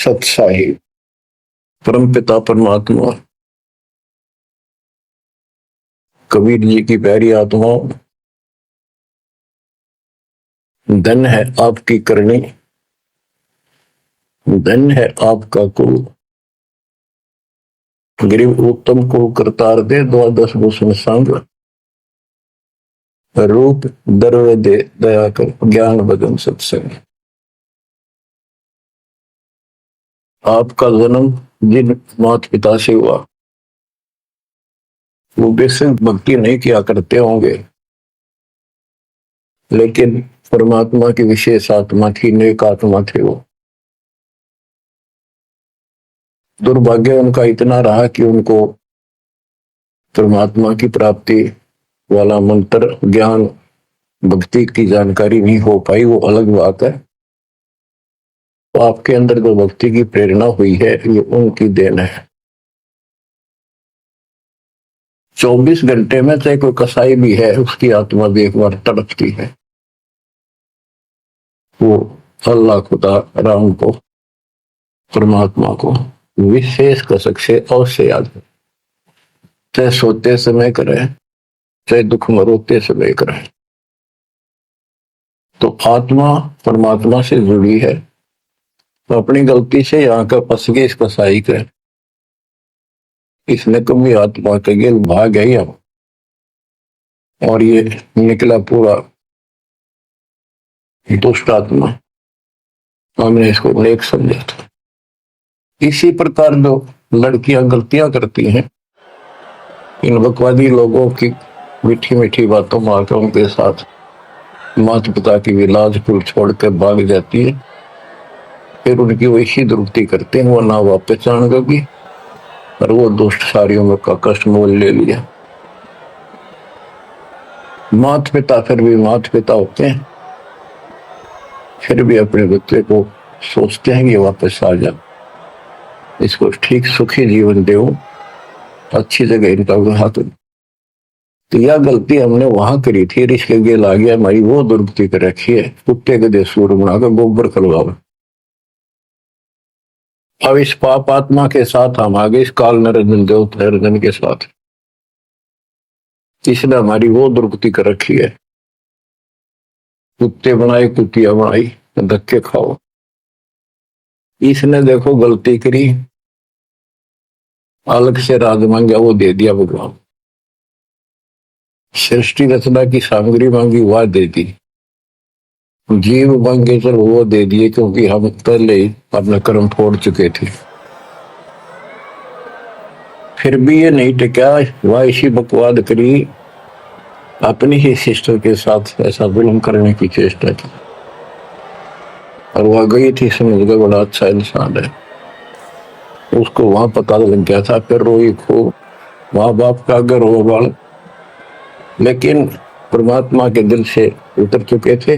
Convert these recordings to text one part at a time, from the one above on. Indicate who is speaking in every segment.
Speaker 1: सत्साही परम पिता परमात्मा कबीर जी की प्यारी आत्माओं, धन है आपकी करनी, धन है आपका कुल। गरीब उत्तम को करतार दे, द्वादश भूषण संग रूप दर्व दे, दया कर ज्ञान बदन सत्संग। आपका जन्म जिन माता पिता से हुआ वो बेशक भक्ति नहीं किया करते होंगे, लेकिन परमात्मा की विशेष आत्मा थी, नेक आत्मा थे वो। दुर्भाग्य उनका इतना रहा कि उनको परमात्मा की प्राप्ति वाला मंत्र, ज्ञान, भक्ति की जानकारी नहीं हो पाई, वो अलग बात है। तो आपके अंदर जो भक्ति की प्रेरणा हुई है ये उनकी देन है। 24 घंटे में चाहे कोई कसाई भी है, उसकी आत्मा भी एक बार तड़पती है। वो अल्लाह, खुदा, राम को, परमात्मा को विशेष कसक से अवश्य याद है, चाहे सोते समय करे, चाहे दुख में रोते समय करे। तो आत्मा परमात्मा से जुड़ी है, तो अपनी गलती से यहाँ का फंस गए इस कसाई के, इसने कभी आत्मा के गिल भाग गई हम, और ये निकला पूरा दुष्ट आत्मा। हमने इसको नेक समझा था। इसी प्रकार जो लड़कियां गलतियां करती हैं, इन बकवादी लोगों की मीठी मीठी बातों में आकर उनके साथ माता पिता की भी लाज कुल छोड़कर भाग जाती है, फिर उनकी वो इसी दुरुक्ति करते हैं, वो ना वापस आएंगे और वो दुष्ट सारी उम्र का कष्ट मोल ले लिया। माता पिता फिर भी माता पिता होते हैं, फिर भी अपने बच्चे को सोचते हैं कि वापस आ जा, इसको ठीक सुखी जीवन दो, अच्छी जगह इनका विवाह करो। तो यह गलती हमने वहां करी थी, इसके गेल आ गया, हमारी वो दुर्गति कर रखी है, कुत्ते के देसूर बनाकर गोबर खलवाओ। अब इस पाप आत्मा के साथ हम आगे इस काल नरजन देव नरजन के साथ, इसने हमारी वो दुर्गति कर रखी है। कुत्ते बनाए, कुतिया बनाई, धक्के खाओ। इसने देखो गलती करी, अलग से राज मांगा, वो दे दिया भगवान। सृष्टि रचना की सामग्री मांगी, वह दे दी। जीव मांगे तो वो दे दिए, क्योंकि हम पहले ही अपना कर्म फोड़ चुके थे। फिर भी ये नहीं टिका, वह इसी बकवाद करी, अपनी ही सिस्टर के साथ ऐसा जुल्म करने की चेष्टा की, और वह गई थी, समझ गए बड़ा अच्छा इंसान है, उसको वहां पता लग गया था। फिर रोई खूब, माँ बाप का अगर हो बाल, लेकिन परमात्मा के दिल से उतर चुके थे।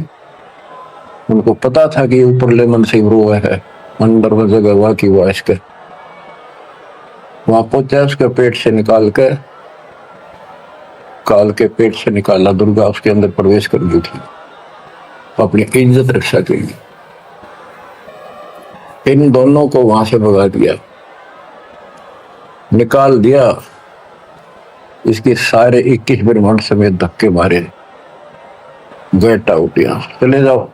Speaker 1: उनको पता था कि ऊपरले मन से रो है, अंदर वो जगह हुआ कि वो इसके वहां पहुंचा, उसके पेट से निकाल कर, काल के पेट से निकाला, दुर्गा उसके अंदर प्रवेश कर दी थी अपनी इज्जत रक्षा के लिए। इन दोनों को वहां से भगा दिया, निकाल दिया, इसके सारे 21 ब्रह्मांड समेत धक्के मारे, गेट आउट, यहां चले जाओ।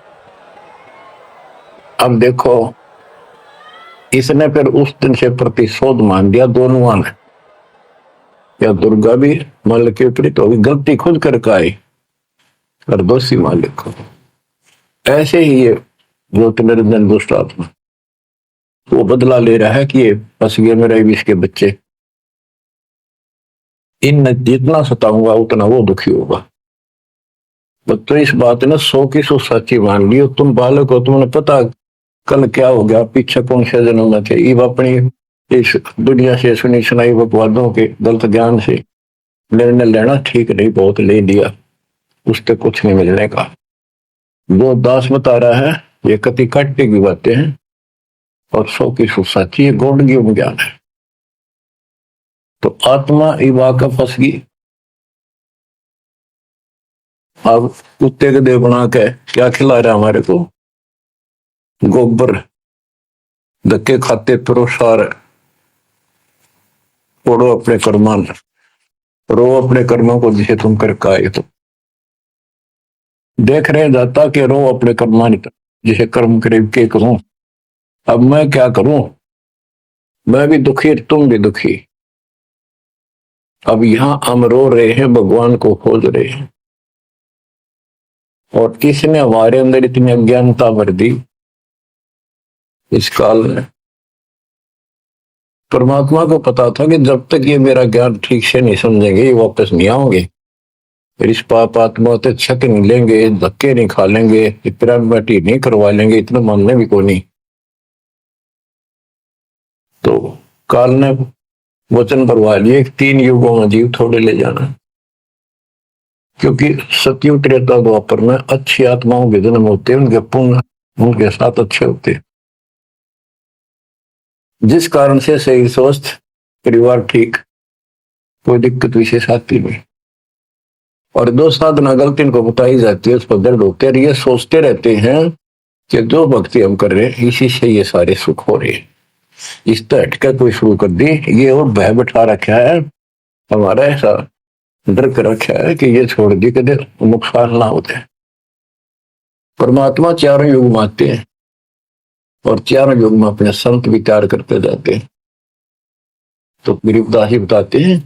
Speaker 1: अब देखो, इसने फिर उस दिन से प्रतिशोध मान दिया दोनों ने, या दुर्गा भी मालिक के विपरीत होगी, गलती खुद करके आई और दोषी मालिक को। ऐसे ही ये ज्योतिर्निरंजन दुष्ट आत्मा वो बदला ले रहा है कि ये फंस गए मेरे इसके बच्चे, इन जितना सताऊंगा उतना वो दुखी होगा। तो इस बात ने 100 की 100 सच्ची मान ली। तुम बालक हो, तुमने पता कल क्या हो गया, पीछे कौन से जन्म में थे, ये अपनी इस दुनिया से सुनी सुनाई बकवादों के गलत ज्ञान से निर्णय लेना ठीक नहीं, बहुत ले लिया, उससे कुछ नहीं मिलने का। जो दास बता रहा है ये कति कट्टी की बातें हैं, और 100 की 100 सच्ची, ये गौड़ ज्ञान है। तो आत्मा इवा का फंस गई। अब कुत्ते के देह बना के क्या खिला रहा है हमारे को, गोबर, धक्के खाते फिरो सार, पढ़ो अपने कर्मा, रो अपने कर्मों को जिसे तुम करके आए। तो देख रहे जाता कि रो अपने कर्मा जिसे कर्म करे के करूं, अब मैं क्या करूं, मैं भी दुखी तुम भी दुखी। अब यहां हम रो रहे हैं, भगवान को खोज रहे हैं, और किसने हमारे अंदर इतनी अज्ञानता भर दी इस काल में। परमात्मा को पता था कि जब तक ये मेरा ज्ञान ठीक से नहीं समझेंगे ये वापस नहीं आओगे, फिर इस पाप आत्मा से छक नहीं लेंगे, धक्के नहीं खा लेंगे, इतना बैठी नहीं करवा लेंगे, इतना मानने भी को नहीं। तो काल ने वचन भरवा लिए 3 युगों में जीव थोड़े ले जाना, क्योंकि सतयुग त्रेता द्वापर में अच्छी आत्माओं के जन्म होते हैं, उनके पुण्य उनके साथ अच्छे होते हैं, जिस कारण से शरीर स्वस्थ, परिवार ठीक, कोई दिक्कत विशेष आती नहीं। और दो साधना गलती इनको बताई जाती है, उस पर दर्द होते हैं, ये सोचते रहते हैं कि जो भक्ति हम कर रहे हैं इसी से ये सारे सुख हो रहे हैं, इस तरह हटकर कोई शुरू कर दी, ये और भय बैठा रखा है हमारा, ऐसा डर कर रखा है कि ये छोड़ दी कदे नुकसान ना होते। परमात्मा चारों युग में आते हैं और चारों युग में अपने संत विचार करते जाते हैं। तो गरीबदास जी बताते हैं,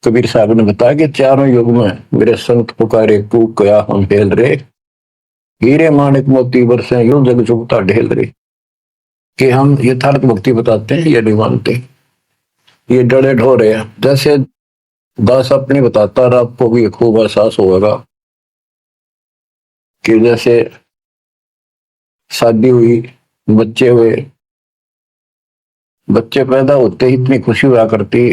Speaker 1: कबीर साहब ने बताया कि चारों युग में मेरे संत पुकारे कूक गया हम हेल रे, हीरे माणिक मोती बरसे यूं जग चुकता ढेल रे। कि हम यथार्थ भक्ति बताते हैं ये नहीं मानते, ये डरे ढोरे हैं। जैसे दास अपनी बताता रहा, आपको भी खूब एहसास होगा कि जैसे शादी हुई, बच्चे हुए, बच्चे पैदा होते ही इतनी खुशी हुआ करती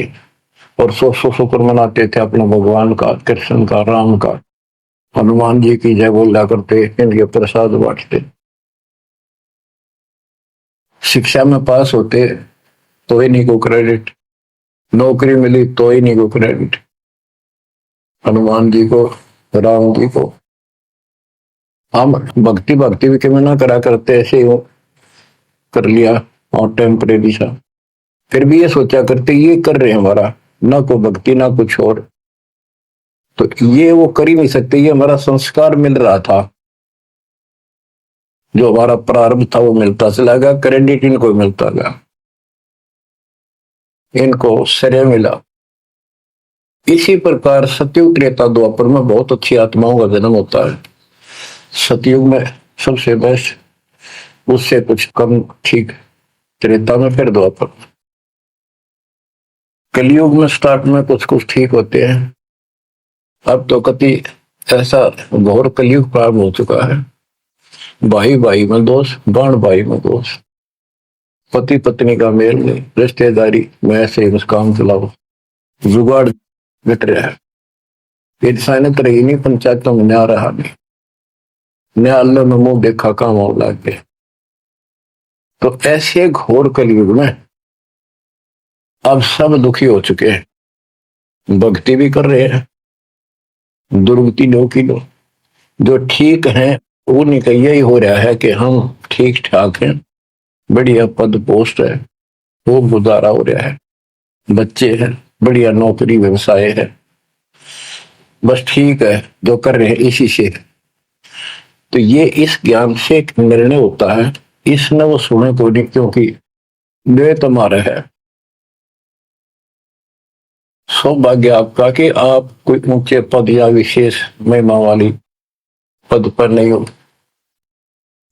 Speaker 1: और सौ सौ शुक्र मनाते थे अपने भगवान का, कृष्ण का, राम का, हनुमान जी की जय बोला करते, इनके प्रसाद बांटते। शिक्षा में पास होते तो ही नहीं को क्रेडिट, नौकरी मिली तो ही नहीं को क्रेडिट, हनुमान जी को, राम जी को। हम भक्ति भक्ति भी क्यों ना करा करते, ऐसे ही कर लिया और टेम्परेरी सा, फिर भी ये सोचा करते ये कर रहे हैं हमारा, ना को भक्ति ना कुछ और, तो ये वो कर ही नहीं सकते, ये हमारा संस्कार मिल रहा था, जो हमारा प्रारंभ था वो मिलता चला गया, क्रेडिट इनको मिलता गया, इनको श्रेय मिला। इसी प्रकार सतयुग त्रेता द्वापर में बहुत अच्छी आत्माओं का जन्म होता है। सतयुग में सबसे बेस्ट, उससे कुछ कम ठीक त्रेता में, फिर द्वापर। कलयुग में स्टार्ट में कुछ कुछ ठीक होते हैं, अब तो कति ऐसा घोर कलयुग प्रारंभ हो चुका है। भाई भाई में दोष, बाण भाई में दोष, पति पत्नी का मेल नहीं, रिश्तेदारी में ऐसे मुस्कान चलाओ, जुगाड़ बिट रहा है, इंसानियत रही नहीं, पंचायतों में न्याय रहा नहीं, न्यायालय में मुंह देखा काम और लग गए। तो ऐसे घोर कलयुग में अब सब दुखी हो चुके हैं, भक्ति भी कर रहे हैं, दुर्गति लो की लो, जो ठीक है वो नहीं, यही हो रहा है कि हम ठीक ठाक हैं, बढ़िया पद पोस्ट है, वो गुजारा हो रहा है, बच्चे हैं, बढ़िया नौकरी व्यवसाय है, बस ठीक है जो कर रहे हैं इसी से। तो ये इस ज्ञान से एक निर्णय होता है, इसने वो सुने को नहीं, क्योंकि द्वैत हमारा है। सौभाग्य आपका कि आप कोई ऊंचे पद या विशेष महिमा वाली पद पर नहीं हो।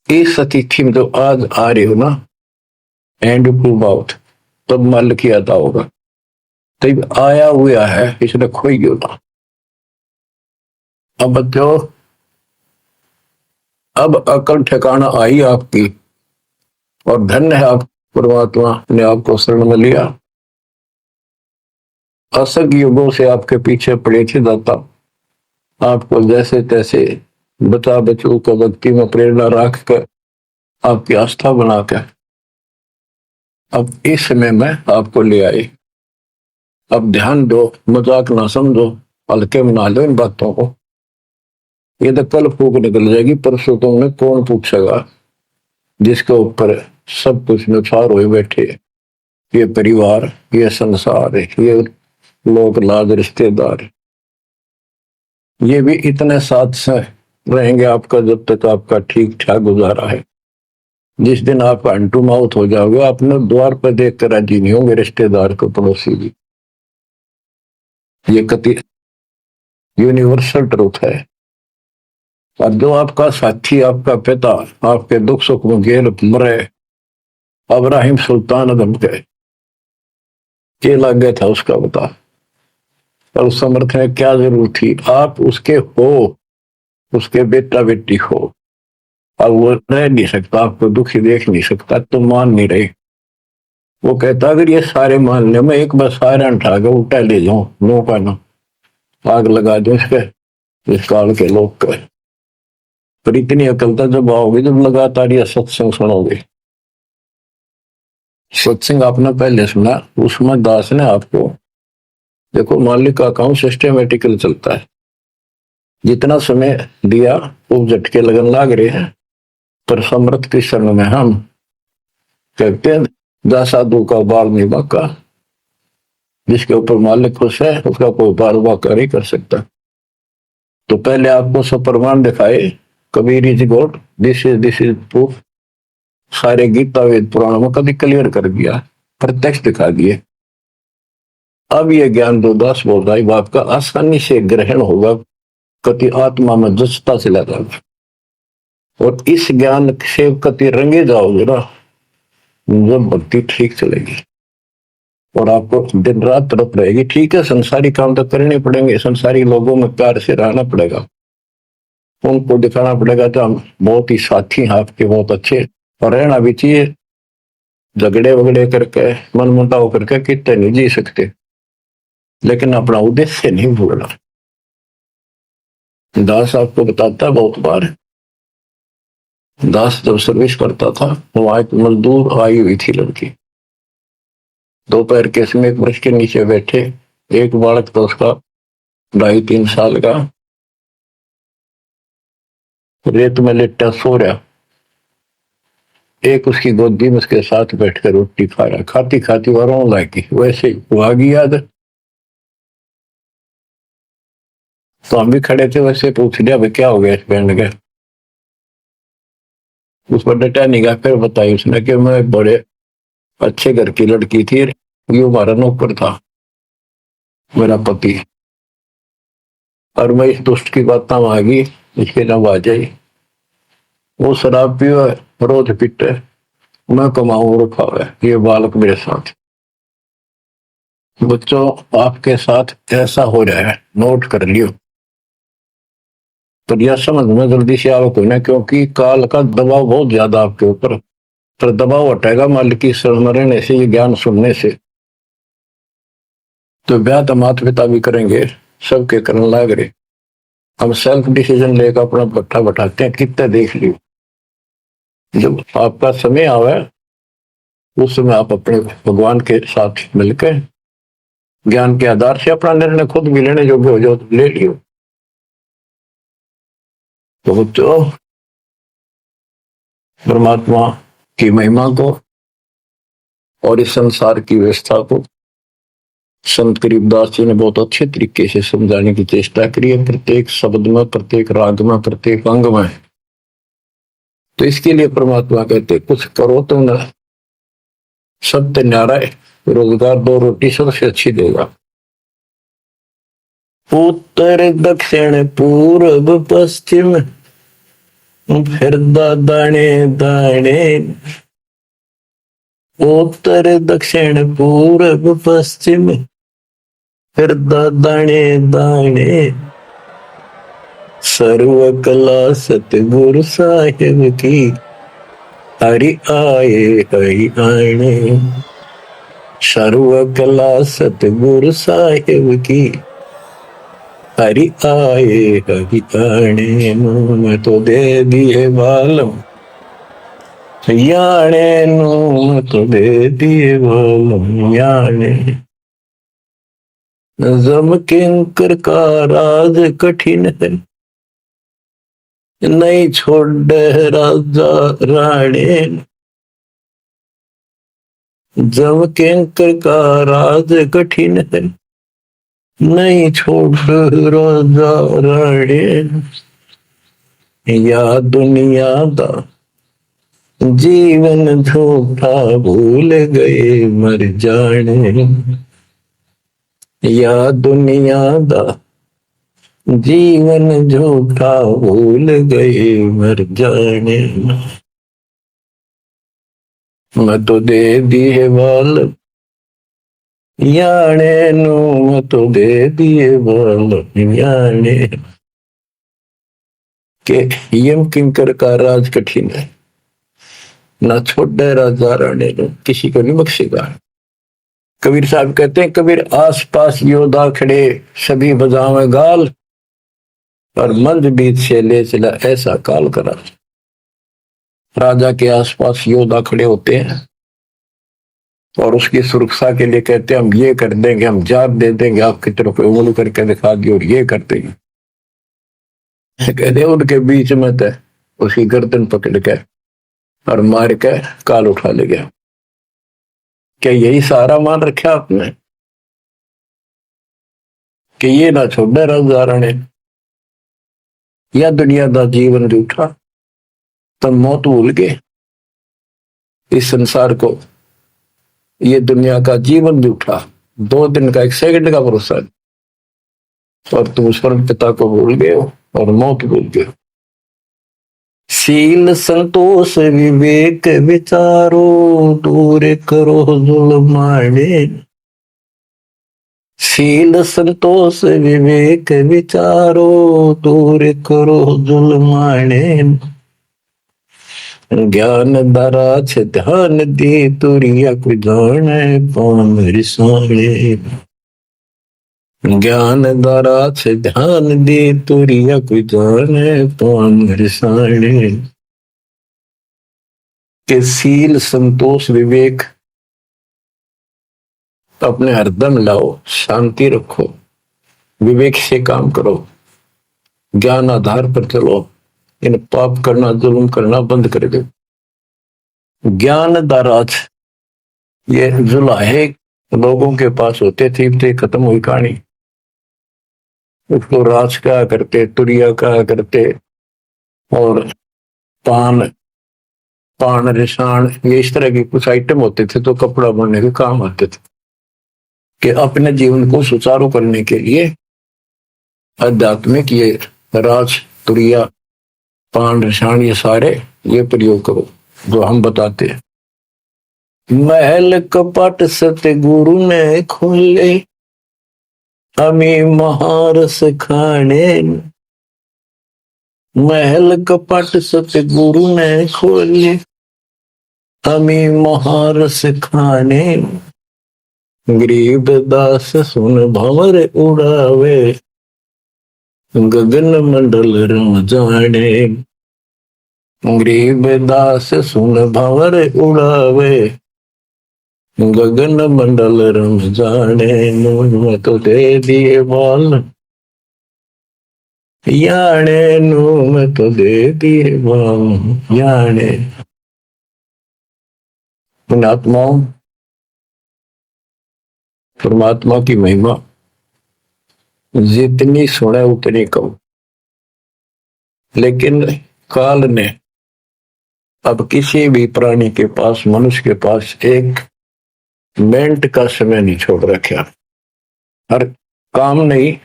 Speaker 1: इस अतिथि में जो आज आ रहे हो ना, एंड प्रूव आउट, तब मल किया था होगा, तब आया हुआ है, इसने खोई क्यों ना। अब जो अब अकल ठिकाना आई आपकी, और धन्य है आप, परमात्मा ने आपको शरण में लिया। असंग युगों से आपके पीछे पड़े थे दाता, आपको जैसे तैसे बचा बचू कर भक्ति में प्रेरणा रख कर, आपकी आस्था बनाकर अब इस समय में आपको ले आए। अब ध्यान दो, मजाक ना समझो, हल्के में ना लो इन बातों को, ये तो कल फूक निकल जाएगी, परसों तुमने कौन पूछेगा। जिसके ऊपर सब कुछ नुसार हुए बैठे, ये परिवार, ये संसार, ये लोग लाज रिश्तेदार, ये भी इतने साथ से रहेंगे आपका जब तक आपका ठीक ठाक गुजारा है। जिस दिन आप अंटू माउथ हो जाओगे, अपने द्वार पर देख कर राजी नहीं होंगे रिश्तेदार को, पड़ोसी भी। ये कति यूनिवर्सल ट्रूथ है। और जो आपका साथी, आपका पिता, आपके दुख सुख में गेल मरे, अब्राहिम सुल्तान अदम के लग गया था उसका बता, और उस समर्थ में क्या जरूरत थी? आप उसके हो, उसके बेटा बेटी हो, अब वो रह नहीं सकता, आपको दुखी देख नहीं सकता, तो मान नहीं रहे। वो कहता अगर ये सारे मान ले, मैं एक बार सारे उठा के उल्टा ले जाऊं, नो का ना आग लगा दूं इसके, इस काल के लोग का। पर इतनी अकलता जब आओगे जब लगातार ये सत्संग सुनोगे। सत्संग आपने पहले सुना, उसमें दास ने आपको, देखो मालिक का अकाउंट सिस्टमेटिकल चलता है, जितना समय दिया वो झटके लगन लाग रहे हैं। पर समर्थ के शरण में हम कहते हैं, जा साधु का बाल नहीं बाका, जिसके ऊपर मालिक खुश है उसका कोई बाल बाका नहीं कर सकता। तो पहले आपको सब प्रमाण दिखाए, Kabir is God, this is proof, सारे गीता वेद पुराण में कभी क्लियर कर दिया, प्रत्यक्ष दिखा दिए। अब ये ज्ञान जो दास बोल रहा है आपका आसानी से ग्रहण होगा, कति आत्मा में जचता चला जाएगा, और इस ज्ञान से कति रंगे जाओगे ना, जब भक्ति ठीक चलेगी और आपको दिन रात तरफ रहेगी। ठीक है, संसारी काम तो करने पड़ेंगे, संसारी लोगों में प्यार से रहना पड़ेगा, उनको दिखाना पड़ेगा तो हम बहुत ही साथी हैं आपके, बहुत अच्छे, और रहना भी चाहिए। झगड़े वगड़े करके, मन मुटाव करके कितने नहीं जी सकते, लेकिन अपना उद्देश्य नहीं भूलना। दास आपको बताता बहुत बार, दास जब सर्विस करता था, वहां एक मजदूर आई हुई थी लड़की, दोपहर के समय एक वृक्ष के नीचे बैठे, एक बालक था उसका 2.5-3 साल का, रेत में लेटा सो रहा, एक उसकी गोदी में उसके साथ बैठकर रोटी खा रहा, खाती खाती वो रोने लगी, वैसे वो आ गई याद। तो हम भी खड़े थे, वैसे पूछ लिया भाई क्या हो गया इस बैंड के, उस पर डटा नहीं गया। फिर बताई उसने कि मैं बड़े अच्छे घर की लड़की थी, ये हमारा नौकर था मेरा पति, और मैं इस दुष्ट की बात आ गई, इसके नाम आ जाई, वो शराब पियो, रोज पीटे, मैं कमाऊं और खावे, ये बालक मेरे साथ। बच्चों आपके साथ ऐसा हो रहा है, नोट कर लियो, पर यह समझ में जल्दी से आओ कोई ना, क्योंकि काल का दबाव बहुत ज्यादा आपके ऊपर, पर दबाव हटेगा मालिक की शरण रहने से, ये ज्ञान सुनने से। तो ब्याह तो माता पिता भी करेंगे, सबके करने लाग रहे, हम सेल्फ डिसीजन लेकर अपना भट्ठा बैठाते हैं, कितना देख लियो। जब आपका समय आवे उस समय आप अपने भगवान के साथ मिलकर ज्ञान के आधार से अपना निर्णय खुद भी लेने योग्य हो जाओ, तो ले लियो। तो परमात्मा की महिमा को और इस संसार की व्यवस्था को संत करीबदास जी ने बहुत अच्छे तरीके से समझाने की चेष्टा करी है, प्रत्येक शब्द में, प्रत्येक राग में, प्रत्येक अंग में। तो इसके लिए परमात्मा कहते कुछ करो तो न, सत्य न्यारा, रोजगार 2 रोटी सबसे अच्छी देगा। उत्तर दक्षिण पूर्व पश्चिम फिर दाने दाने, उत्तर दक्षिण पूर्व पश्चिम फिर दाने दाने, सर्व कला सतगुरु साहिब की, हरि आए हरि आने, सर्व कला सतगुरु साहिब की, हरि आए हरि आने। मैं तो दे दिए बालम याने, नो तो दे दिए बालम याने, जम किंकर का राज कठिन है, नहीं छोड़ राजा राणे, जब किंकर का राज कठिन है। नहीं छोड़ राजा राणे, या दुनिया दा जीवन झूठा भूल गए मर जाने। या दुनिया दा जीवन झूठा भूल गए मर जाने। मैं तो दे दिए बाल याने नू, मैं तो दे दिए बाल याने। के यम किंकर का राज कठिन है, ना छोड़े राजा राणे ने, किसी को नहीं बख्शेगा। कबीर साहब कहते हैं, कबीर आस पास योद्धा खड़े सभी बजावे गाल, और मंद बीत से ले चला ऐसा काल करा। राजा के आसपास योद्धा खड़े होते हैं और उसकी सुरक्षा के लिए कहते हैं, हम ये कर देंगे, हम जात दे देंगे, आपकी तरफ उंगली करके दिखा दिए और ये कर देंगे। कहते उनके बीच में तो उसकी गर्दन पकड़ के और मार के काल उठा ले गया। क्या यही सारा मान रखा आपने कि ये ना छोड़े राजा राणे, या दुनिया का जीवन रूठा, तो मौत भूल गए इस संसार को। ये दुनिया का जीवन रूठा, 2 दिन का 1 सेकंड का भरोसा है, और तुम स्वर्ण पिता को भूल गए हो और मौत भूल गए। शील संतोष विवेक विचारो, दूर करो जुल्माने। शील संतोष विवेक विचारो, दूर करो जुल्माने। ज्ञान दराज ध्यान दे, तुरिया को जाने पाम रिसाणे। ज्ञान दराज ध्यान दे, तुरिया को जाने पाम रिसाणे। के शील संतोष विवेक अपने हरदम लाओ, शांति रखो, विवेक से काम करो, ज्ञान आधार पर चलो, इन पाप करना जुल्म करना बंद कर दो। ज्ञान दाराज ये जुलाहे लोगों के पास होते थे, खत्म हुई कहानी। उसको राज कहा करते, तुरिया कहा करते, और पान पान रिसाण, ये इस तरह के कुछ आइटम होते थे तो कपड़ा बनने के काम आते थे। कि अपने जीवन को सुचारू करने के लिए आध्यात्मिक ये राज तुरिया पान रिसाण ये सारे ये प्रयोग करो जो हम बताते हैं। महल कपट सतगुरु ने खोले, अमी महारस खाने। महल कपट सतगुरु ने खोले, अमी महारस खाने। गरीब दास सुन भंवर उड़ावे, गगन मंडल रम जाने। गरीब दास सुन भंवर उड़ावे, गगन मंडल रम जाने। मैं तो दे दिए बाल याने नू, मैं तो दे दिए बाल याने। पुण्यात्माओं, परमात्मा की महिमा जितनी सुने उतनी कम। लेकिन काल ने अब किसी भी प्राणी के पास, मनुष्य के पास 1 मिनट का समय नहीं छोड़ रखा। हर काम नहीं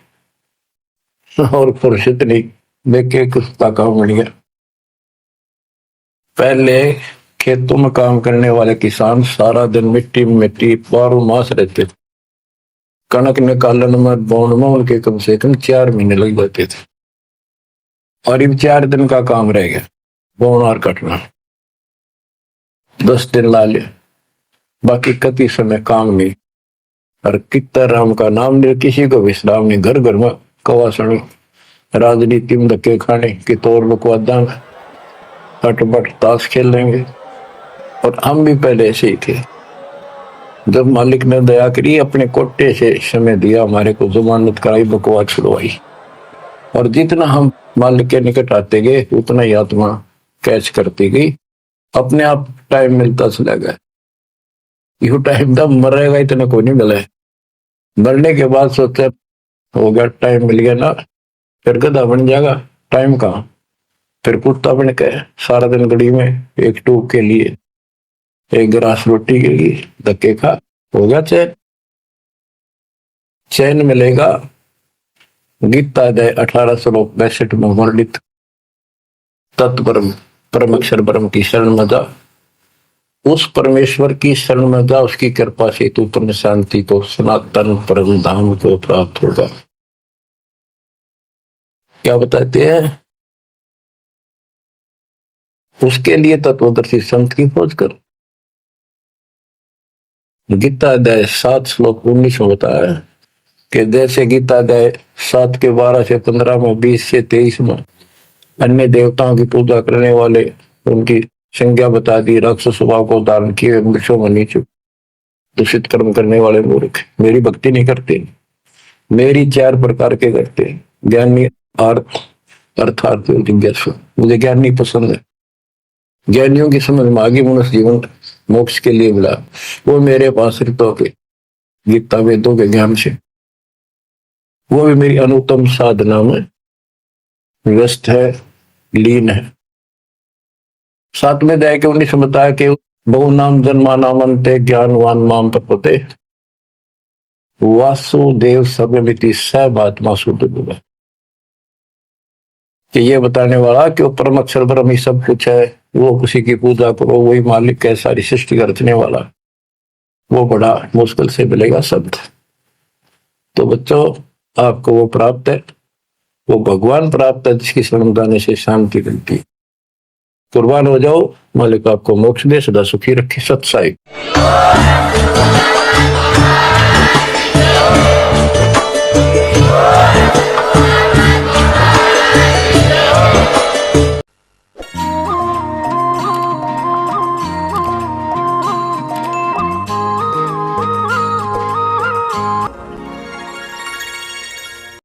Speaker 1: और फुर्सत नहीं, देखे कुत्ता काम बन गया। पहले खेतों में काम करने वाले किसान सारा दिन मिट्टी में मिट्टी 12 मास रहते थे। कणक निकालन में बोन में उनके कम से कम 4 महीने लग जाते थे, और अब 4 दिन का काम रह गया, बोन और कटना। 10 दिन ला लिया, बाकी कति समय काम नहीं। और कितना राम का नाम नहीं, किसी को विश्राम नहीं। घर घर में कवासण, राजनीति में धक्के खाने की तौर लुकवादा, हटबट ताश खेल लेंगे। और हम भी पहले ऐसे ही थे। जब मालिक ने दया करी, अपने कोटे से समय दिया, हमारे को जमानत कराई, बकवास छुड़वाई, और जितना हम मालिक के निकट आते गए उतना ही आत्मा कैच करती गई, अपने आप टाइम मिलता चला गया। यू टाइम तब मरेगा इतना को नहीं मिला है। मरने के बाद सोचते हो गया टाइम मिल गया ना, फिर गधा बन जाएगा, टाइम कहाँ। फिर कुत्ता बन के सारा दिन गली में एक टूक के लिए, एक गिलास रोटी के लिए धक्के खा, हो गया चैन। चैन मिलेगा गीता अध्याय 18 श्लोक 62 में वर्णित तत्परम परम अक्षर ब्रह्म की शरण में जा, उस परमेश्वर की शरण में जा, उसकी कृपा से तू पूर्ण शांति को, सनातन परम धाम को प्राप्त होगा। क्या बताते हैं? उसके लिए तत्वदर्शी संत की खोज कर। गीता अध्याय 7 श्लोक 19 में बताया कि जैसे गीता अध्याय 7 के 12 से 15 में, 20 से 23 में अन्य देवताओं की पूजा करने वाले उनकी संज्ञा बता दी, राक्षस स्वभाव को धारण किए वृक्षों में नीचे दूषित कर्म करने वाले मूर्ख मेरी भक्ति नहीं करते, मेरी 4 प्रकार के करते, ज्ञानी अर्थात जिज्ञासु, मुझे ज्ञान नहीं पसंद है, ज्ञानियों की समझ में आगे मनुष्य जीवन मोक्ष के लिए मिला, वो मेरे पास ऋतों के गीता वेदों के ज्ञान से, वो भी मेरी अनुत्तम साधना में व्यस्त है, लीन है। 7वें अध्याय के 19 में बताया कि बहु नाम जन्मा नामंते ज्ञानवान माम प्रपते वासुदेव सर्वमिति सर्वात्मा शुद्ध, कि ये बताने वाला कि वो परम अक्षर ब्रह्म ही सब कुछ है, वो किसी की पूजा करो, वही मालिक है, सारी सृष्टि का रचने वाला, वो बड़ा मुश्किल से मिलेगा शब्द। तो बच्चों आपको वो प्राप्त है, वो भगवान प्राप्त है जिसकी शरण जाने से शांति मिलती है। कुर्बान हो जाओ, मालिक आपको मोक्ष दे, सदा सुखी रखे। सत्साई।